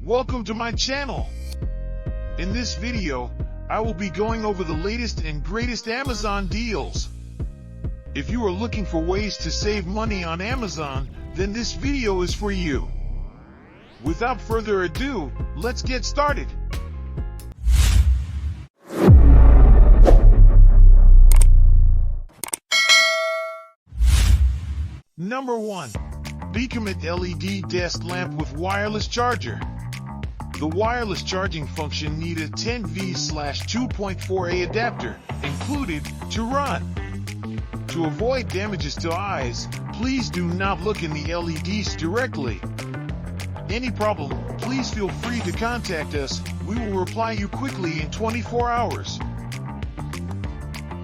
Welcome to my channel. In this video, I will be going over the latest and greatest Amazon deals. If you are looking for ways to save money on Amazon, then this video is for you. Without further ado, let's get started. Number 1. Becament LED desk lamp with wireless charger. The wireless charging function needs a 10V/2.4A adapter included to run. To avoid damages to eyes, please do not look in the LEDs directly. Any problem, please feel free to contact us. We will reply you quickly in 24 hours.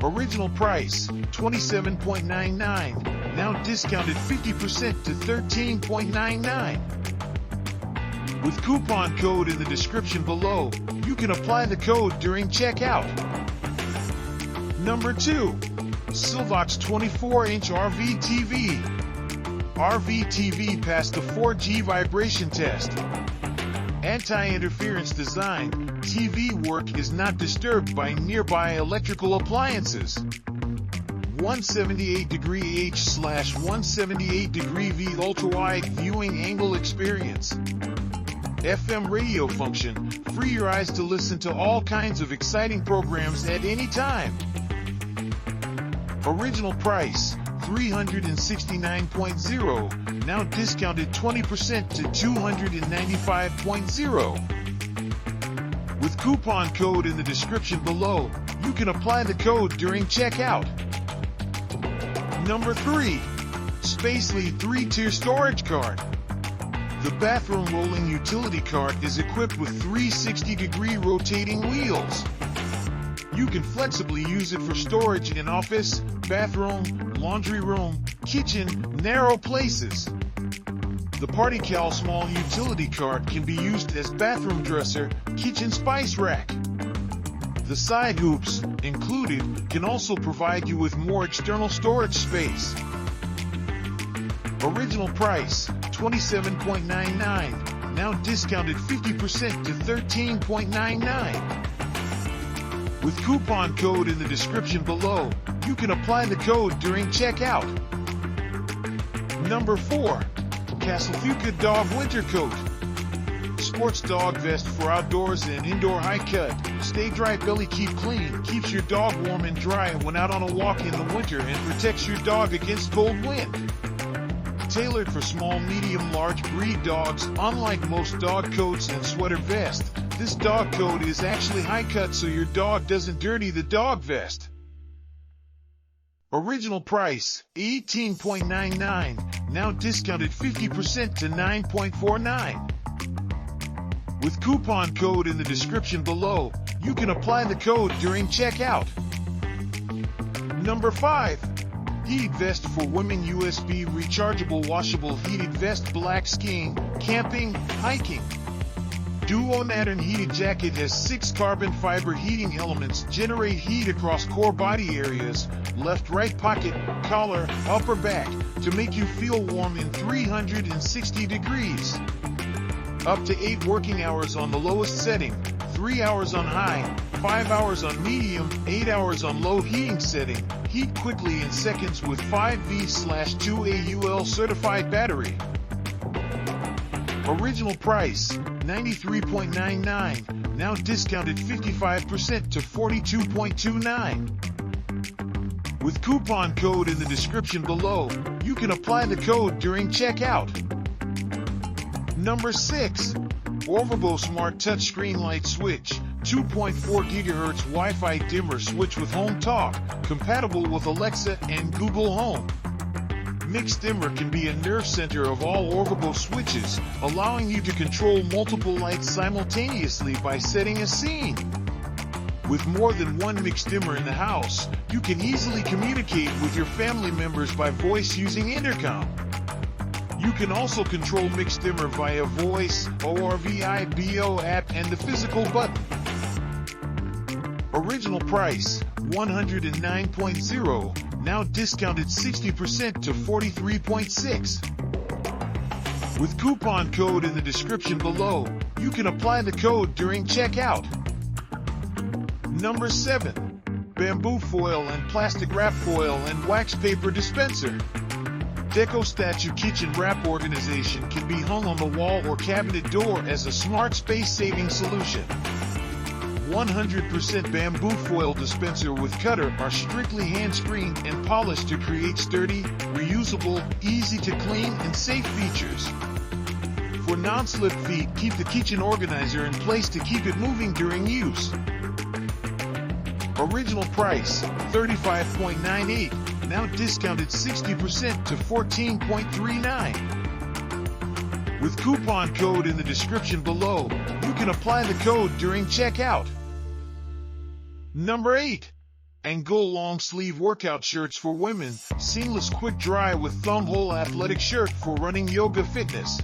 Original price, $27.99. Now discounted 50% to $13.99. With coupon code in the description below, you can apply the code during checkout. Number 2. SYLVOX 24-inch RV TV. RV TV passed the 4G vibration test. Anti-interference design, TV work is not disturbed by nearby electrical appliances. 178° H/178° V ultra-wide viewing angle experience. FM radio function, free your eyes to listen to all kinds of exciting programs at any time. Original price, $369.0, now discounted 20% to $295.0. With coupon code in the description below, you can apply the code during checkout. Number 3. SPACELEAD 3-tier storage cart. The bathroom rolling utility cart is equipped with 360-degree rotating wheels. You can flexibly use it for storage in office, bathroom, laundry room, kitchen, narrow places. The PartyCal small utility cart can be used as bathroom dresser, kitchen spice rack. The side hoops, included, can also provide you with more external storage space. Original price, $27.99, now discounted 50% to $13.99. With coupon code in the description below, you can apply the code during checkout. Number 4. Caslfuca Dog Winter Coat. Sports dog vest for outdoors and indoor high cut. Stay dry belly, keep clean, keeps your dog warm and dry when out on a walk in the winter and protects your dog against cold wind. Tailored for small, medium, large breed dogs, unlike most dog coats and sweater vests, this dog coat is actually high cut so your dog doesn't dirty the dog vest. Original price, $18.99, now discounted 50% to $9.49. With coupon code in the description below, you can apply the code during checkout. Number 5. Heated vest for women, USB rechargeable washable heated vest, black skiing, camping, hiking. Duo Nattern heated jacket has 6 carbon fiber heating elements, generate heat across core body areas, left, right pocket, collar, upper back, to make you feel warm in 360 degrees. Up to 8 working hours on the lowest setting, 3 hours on high, 5 hours on medium, 8 hours on low heating setting. Heat quickly in seconds with 5V/2AUL certified battery. Original price, $93.99, now discounted 55% to $42.29. With coupon code in the description below, you can apply the code during checkout. Number 6. ORVIBO Smart Touchscreen Light Switch, 2.4 GHz Wi-Fi dimmer switch with Home Talk, compatible with Alexa and Google Home. Mixed dimmer can be a nerve center of all ORVIBO switches, allowing you to control multiple lights simultaneously by setting a scene. With more than one mixed dimmer in the house, you can easily communicate with your family members by voice using intercom. You can also control mixed dimmer via voice, ORVIBO app, and the physical button. Original price, $109.0, now discounted 60% to $43.6. With coupon code in the description below, you can apply the code during checkout. Number 7. Bamboo foil and plastic wrap foil and wax paper dispenser. Deco Statue Kitchen Wrap Organization can be hung on the wall or cabinet door as a smart space-saving solution. 100% bamboo foil dispenser with cutter are strictly hand-screened and polished to create sturdy, reusable, easy-to-clean, and safe features. For non-slip feet, keep the kitchen organizer in place to keep it moving during use. Original price, $35.98, now discounted 60% to $14.39. With coupon code in the description below, you can apply the code during checkout. Number 8. ANGOOL long sleeve workout shirts for women, seamless quick dry with thumb hole athletic shirt for running, yoga, fitness.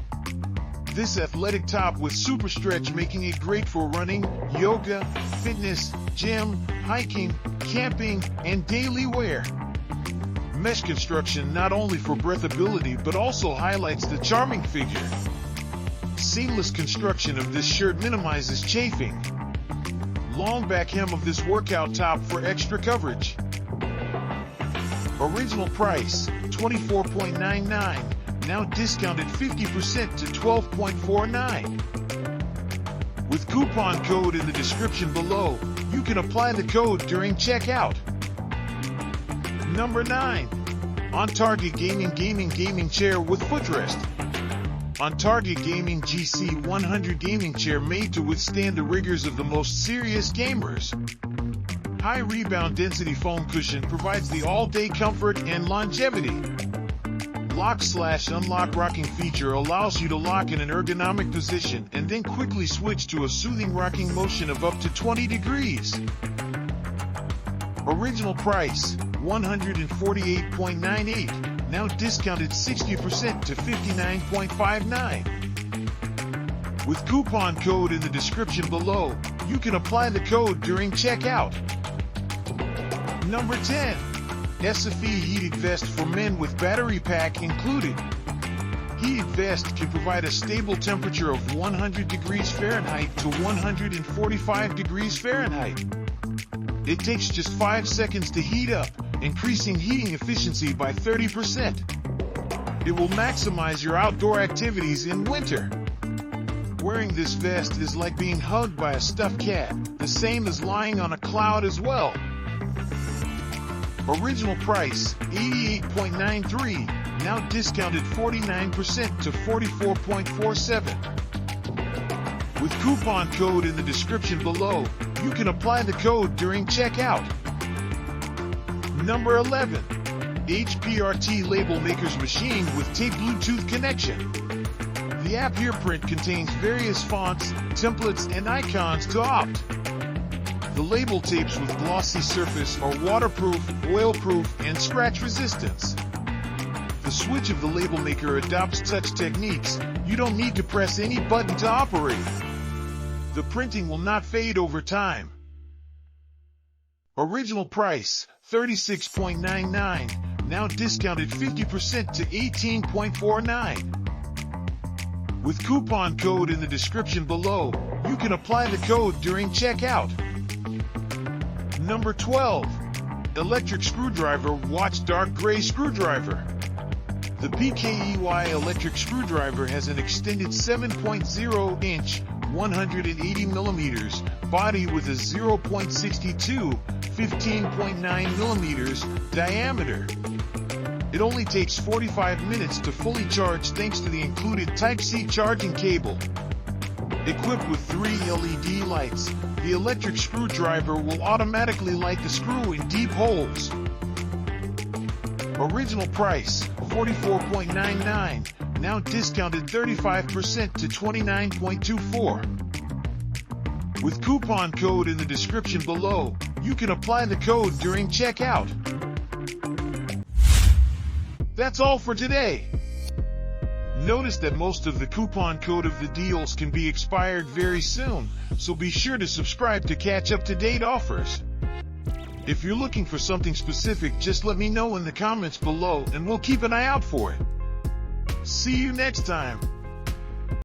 This athletic top with super stretch making it great for running, yoga, fitness, gym, hiking, camping, and daily wear. Mesh construction not only for breathability but also highlights the charming figure. Seamless construction of this shirt minimizes chafing. Long back hem of this workout top for extra coverage. Original price, $24.99, now discounted 50% to $12.49. With coupon code in the description below, you can apply the code during checkout. Number 9. OnTarget gaming chair with footrest. OnTarget Gaming GC100 gaming chair made to withstand the rigors of the most serious gamers. High rebound density foam cushion provides the all-day comfort and longevity. Lock/unlock rocking feature allows you to lock in an ergonomic position and then quickly switch to a soothing rocking motion of up to 20 degrees. Original price, $148.98, now discounted 60% to $59.59. With coupon code in the description below, you can apply the code during checkout. Number 10. ECIFEE heated vest for men with battery pack included. Heated vest can provide a stable temperature of 100 degrees Fahrenheit to 145 degrees Fahrenheit. It takes just 5 seconds to heat up, increasing heating efficiency by 30%. It will maximize your outdoor activities in winter. Wearing this vest is like being hugged by a stuffed cat, the same as lying on a cloud as well. Original price, $88.93, now discounted 49% to $44.47. With coupon code in the description below, you can apply the code during checkout. Number 11. HPRT label maker's machine with tape Bluetooth connection. The app here print contains various fonts, templates, and icons to opt. The label tapes with glossy surface are waterproof, oil-proof, and scratch resistance. The switch of the label maker adopts touch techniques. You don't need to press any button to operate. The printing will not fade over time. Original price, $36.99, now discounted 50% to $18.49. With coupon code in the description below, you can apply the code during checkout. Number 12. Electric screwdriver watch dark gray screwdriver. The PKEY electric screwdriver has an extended 7.0-inch, 180mm body with a 0.62, 15.9mm diameter. It only takes 45 minutes to fully charge thanks to the included Type-C charging cable. Equipped with 3 LED lights, the electric screwdriver will automatically light the screw in deep holes. Original price, $44.99, now discounted 35% to $29.24. With coupon code in the description below, you can apply the code during checkout. That's all for today. Notice that most of the coupon code of the deals can be expired very soon, so be sure to subscribe to catch up-to-date offers. If you're looking for something specific, just let me know in the comments below and we'll keep an eye out for it. See you next time.